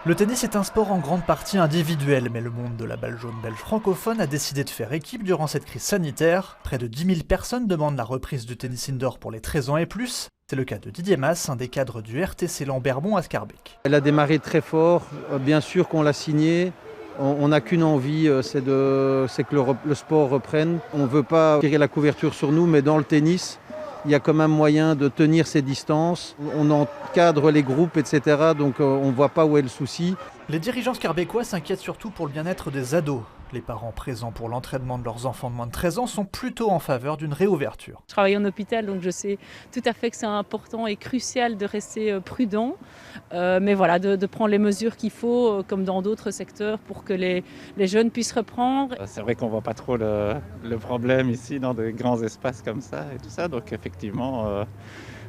Le tennis est un sport en grande partie individuel, mais le monde de la balle jaune belge francophone a décidé de faire équipe durant cette crise sanitaire. Près de 10 000 personnes demandent la reprise du tennis indoor pour les 13 ans et plus. C'est le cas de Didier Mas, un des cadres du RTC Lamberbon à Schaerbeek. Elle a démarré très fort, bien sûr qu'on l'a signé. On n'a qu'une envie, c'est que le sport reprenne. On ne veut pas tirer la couverture sur nous, mais dans le tennis, il y a quand même moyen de tenir ses distances. On encadre les groupes, etc. Donc on ne voit pas où est le souci. Les dirigeants schaerbeckois s'inquiètent surtout pour le bien-être des ados. Les parents présents pour l'entraînement de leurs enfants de moins de 13 ans sont plutôt en faveur d'une réouverture. Je travaille en hôpital, donc je sais tout à fait que c'est important et crucial de rester prudent. Mais voilà, de prendre les mesures qu'il faut, comme dans d'autres secteurs, pour que les jeunes puissent reprendre. C'est vrai qu'on ne voit pas trop le problème ici dans de grands espaces comme ça et tout ça. Donc effectivement,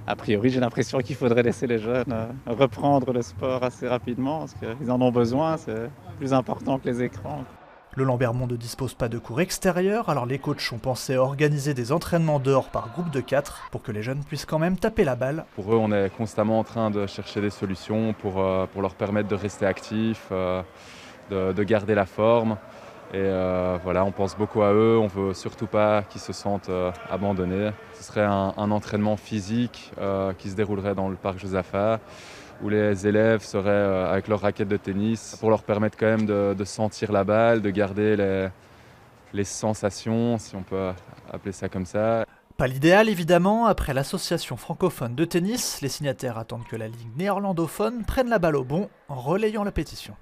a priori, j'ai l'impression qu'il faudrait laisser les jeunes reprendre le sport assez rapidement parce qu'ils en ont besoin. C'est plus important que les écrans. Le Lamberbon ne dispose pas de cours extérieurs, alors les coachs ont pensé à organiser des entraînements dehors par groupe de 4 pour que les jeunes puissent quand même taper la balle. Pour eux, on est constamment en train de chercher des solutions pour leur permettre de rester actifs, de garder la forme. Et voilà, on pense beaucoup à eux, on ne veut surtout pas qu'ils se sentent abandonnés. Ce serait un entraînement physique qui se déroulerait dans le parc Josaphat, où les élèves seraient avec leur raquette de tennis pour leur permettre quand même de sentir la balle, de garder les sensations, si on peut appeler ça comme ça. Pas l'idéal évidemment, après l'association francophone de tennis, les signataires attendent que la ligue néerlandophone prenne la balle au bond en relayant la pétition.